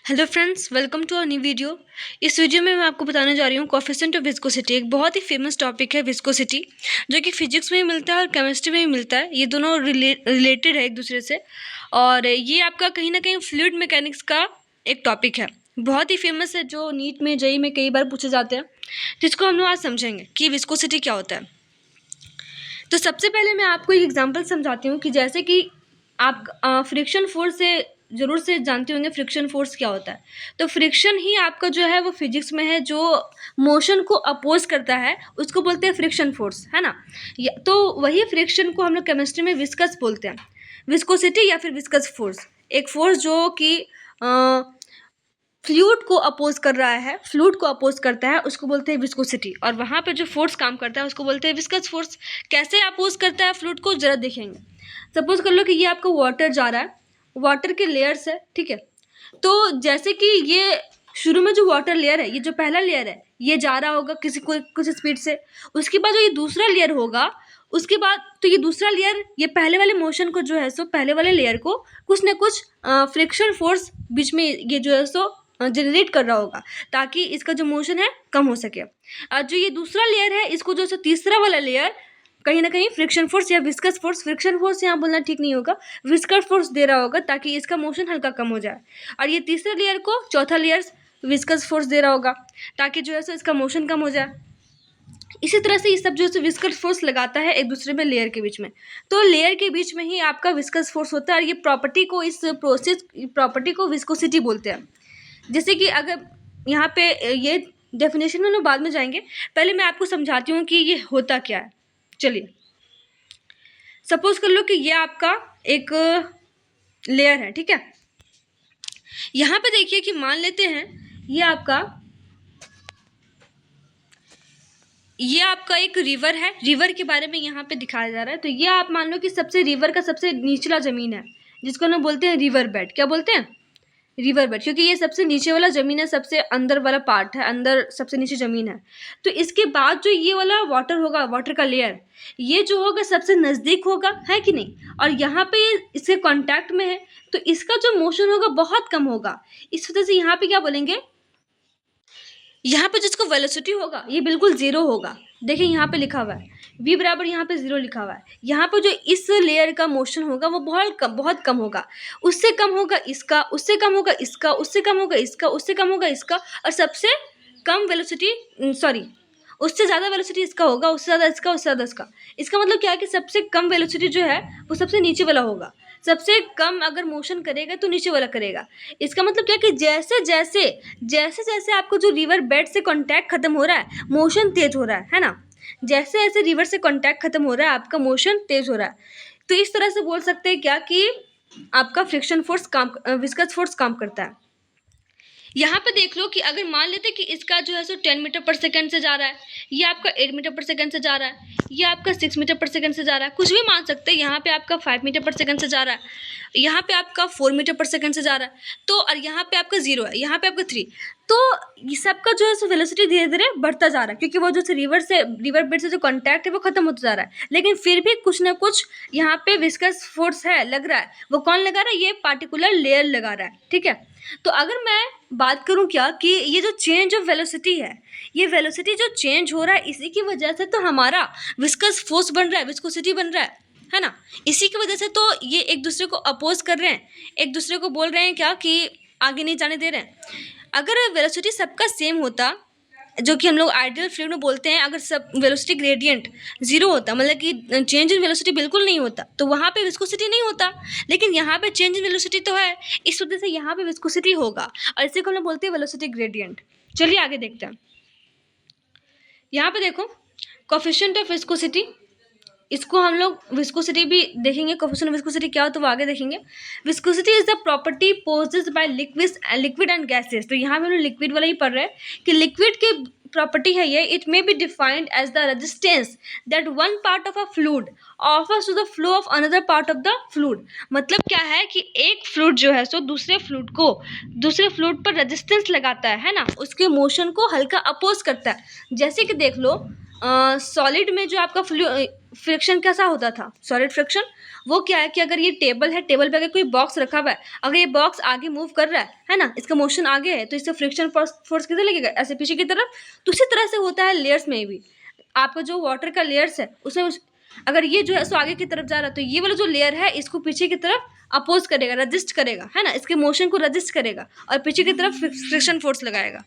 Hello friends, welcome to a new video. इस वीडियो में मैं आपको बताने जा रही हूँ कोफिशिएंट ऑफ विस्कोसिटी। एक बहुत ही फेमस टॉपिक है विस्कोसिटी, जो कि फिजिक्स में भी मिलता है और केमिस्ट्री में भी मिलता है। ये दोनों रिलेटेड है एक दूसरे से, और ये आपका कहीं ना कहीं फ्लूइड मैकेनिक्स का एक टॉपिक है। बहुत ही फेमस है, जो नीट में जेईई में कई बार पूछे जाते हैं, जिसको हम लोग आज समझेंगे कि विस्कोसिटी क्या होता है। तो सबसे पहले मैं आपको एक एग्जाम्पल समझाती हूँ कि जैसे कि आप फ्रिक्शन फोर्स से ज़रूर से जानते होंगे फ्रिक्शन फोर्स क्या होता है। तो फ्रिक्शन ही आपका जो है वो फिजिक्स में है, जो मोशन को अपोज करता है उसको बोलते हैं फ्रिक्शन फोर्स, है ना। तो वही फ्रिक्शन को हम लोग केमिस्ट्री में विस्कस बोलते हैं, विस्कोसिटी या फिर विस्कस फोर्स। एक फोर्स जो कि फ्लूइड को अपोज कर रहा है, फ्लूइड को अपोज करता है, उसको बोलते हैं विस्कोसिटी। और वहाँ पे जो फोर्स काम करता है उसको बोलते हैं विस्कस फोर्स। कैसे अपोज करता है फ्लूइड को, जरा देखेंगे। सपोज कर लो कि ये आपका वाटर जा रहा है, वाटर के लेयर्स है, ठीक है। तो जैसे कि ये शुरू में जो वाटर लेयर है, ये जो पहला लेयर है, ये जा रहा होगा कुछ स्पीड से। उसके बाद जो ये दूसरा लेयर होगा, उसके बाद तो ये दूसरा लेयर, ये पहले वाले मोशन को जो है सो पहले वाले लेयर को कुछ ना कुछ फ्रिक्शन फोर्स बीच में ये जो है सो जनरेट कर रहा होगा, ताकि इसका जो मोशन है कम हो सके। और जो ये दूसरा लेयर है, इसको जो है तीसरा वाला लेयर कहीं ना कहीं फ्रिक्शन फोर्स या विस्कस फोर्स, फ्रिक्शन फोर्स यहाँ बोलना ठीक नहीं होगा, विस्कस फोर्स दे रहा होगा ताकि इसका मोशन हल्का कम हो जाए। और ये तीसरे लेयर को चौथा लेयर विस्कस फोर्स दे रहा होगा ताकि जो है सो इसका मोशन कम हो जाए। इसी तरह से ये सब जो है विस्कस फोर्स लगाता है एक दूसरे में लेयर के बीच में। तो लेयर के बीच में ही आपका विस्कस फोर्स होता है, और ये प्रॉपर्टी को, इस प्रोसेस प्रॉपर्टी को विस्कोसिटी बोलते हैं। जैसे कि अगर यहाँ पे ये डेफिनेशन में हम बाद में जाएंगे, पहले मैं आपको समझाती हूँ कि ये होता क्या है। चलिए, सपोज कर लो कि ये आपका एक लेयर है, ठीक है। यहाँ पे देखिए कि मान लेते हैं ये आपका एक रिवर है, रिवर के बारे में यहाँ पे दिखाया जा रहा है। तो ये आप मान लो कि सबसे रिवर का सबसे निचला जमीन है, जिसको हम बोलते हैं रिवर बेड। क्या बोलते हैं? रिवर बेड, क्योंकि ये सबसे नीचे वाला जमीन है, सबसे अंदर वाला पार्ट है, अंदर सबसे नीचे जमीन है। तो इसके बाद जो ये वाला वाटर होगा, वाटर का लेयर, ये जो होगा सबसे नज़दीक होगा, है कि नहीं। और यहाँ पे इसके कांटेक्ट में है, तो इसका जो मोशन होगा बहुत कम होगा। इस वजह से यहाँ पे क्या बोलेंगे, यहाँ पे जिसको वेलोसिटी होगा ये बिल्कुल जीरो होगा। देखिए यहाँ पे लिखा हुआ है v बराबर, यहाँ पे जीरो लिखा हुआ है। यहाँ पे जो इस लेयर का मोशन होगा वो बहुत कम होगा। उससे कम होगा इसका, उससे कम होगा इसका, उससे कम होगा इसका, उससे कम होगा इसका, और सबसे कम वेलोसिटी, सॉरी, उससे ज़्यादा वेलोसिटी इसका होगा, उससे ज़्यादा इसका, उससे ज़्यादा इसका। इसका मतलब क्या है कि सबसे कम वेलोसिटी जो है वो सबसे नीचे वाला होगा। सबसे कम अगर मोशन करेगा तो नीचे वाला करेगा। इसका मतलब क्या कि जैसे जैसे जैसे जैसे आपको जो रिवर बेड से कांटेक्ट खत्म हो रहा है, मोशन तेज हो रहा है ना। जैसे जैसे रिवर से कांटेक्ट खत्म हो रहा है, आपका मोशन तेज हो रहा है। तो इस तरह से बोल सकते हैं क्या कि आपका फ्रिक्शन फोर्स काम, विस्कस फोर्स काम करता है। यहाँ पे देख लो कि अगर मान लेते कि इसका जो है सो 10 मीटर पर सेकंड से जा रहा है, ये आपका 8 मीटर पर सेकंड से जा रहा है, ये आपका 6 मीटर पर सेकंड से जा रहा है, कुछ भी मान सकते हैं। यहाँ पे आपका 5 मीटर पर सेकंड से जा रहा है, यहाँ पे आपका 4 मीटर पर सेकंड से जा रहा है, तो और यहाँ पे आपका 0 है, यहाँ पे आपका 3। तो ये सबका जो है सो वेलोसिटी धीरे धीरे बढ़ता जा रहा है, क्योंकि वो जो रिवर बेड से जो कॉन्टैक्ट है वो खत्म होता जा रहा है। लेकिन फिर भी कुछ ना कुछ यहाँ पे विस्कस फोर्स है, लग रहा है। वो कौन लगा रहा है? ये पार्टिकुलर लेयर लगा रहा है, ठीक है। तो अगर मैं बात करूं क्या कि ये जो चेंज ऑफ वेलोसिटी है, ये वेलोसिटी जो चेंज हो रहा है, इसी की वजह से तो हमारा विस्कस फोर्स बन रहा है, विस्कोसिटी बन रहा है ना। इसी की वजह से तो ये एक दूसरे को अपोज कर रहे हैं, एक दूसरे को बोल रहे हैं क्या कि आगे नहीं जाने दे रहे हैं। अगर वेलोसिटी सबका सेम होता, जो कि हम लोग आइडियल फ्लूइड में बोलते हैं, अगर सब वेलोसिटी ग्रेडियंट जीरो होता, मतलब कि चेंज इन वेलोसिटी बिल्कुल नहीं होता, तो वहाँ पे विस्कोसिटी नहीं होता। लेकिन यहाँ पे चेंज इन वेलोसिटी तो है, इस वजह से यहाँ पे विस्कोसिटी होगा, और इसी को हम लोग बोलते हैं वेलोसिटी ग्रेडियंट। चलिए आगे देखते हैं। यहाँ पे देखो कोफिशिएंट ऑफ विस्कोसिटी, इसको हम लोग विस्कोसिटी भी देखेंगे। कोफिशिएंट ऑफ विस्कोसिटी क्या हो तो वो आगे देखेंगे। Viscosity is the property possessed by liquid and gases. तो यहाँ पे हम लोग लिक्विड वाला ही पढ़ रहे हैं कि लिक्विड की प्रॉपर्टी है ये, it may be defined as the resistance that one part of a fluid offers to the flow of another part of the fluid. मतलब क्या है कि एक फ्लूइड जो है सो दूसरे फ्लूइड पर रेजिस्टेंस लगाता है ना, उसके मोशन को हल्का अपोज करता है। जैसे कि देख लो सॉलिड में जो आपका फ्रिक्शन कैसा होता था, सॉलिड फ्रिक्शन। वो क्या है कि अगर ये टेबल है, टेबल पे अगर कोई बॉक्स रखा हुआ है, अगर ये बॉक्स आगे मूव कर रहा है ना, इसका मोशन आगे है, तो इससे फ्रिक्शन फोर्स किधर लगेगा, ऐसे पीछे की तरफ। तो उसी तरह से होता है लेयर्स में भी। आपका जो वाटर का लेयर्स है उसमें अगर ये जो है सो आगे की तरफ जा रहा है, तो ये वाला जो लेयर है इसको पीछे की तरफ अपोज करेगा, रजिस्ट करेगा, है ना, इसके मोशन को रजिस्ट करेगा और पीछे की तरफ फ्रिक्शन फोर्स लगाएगा।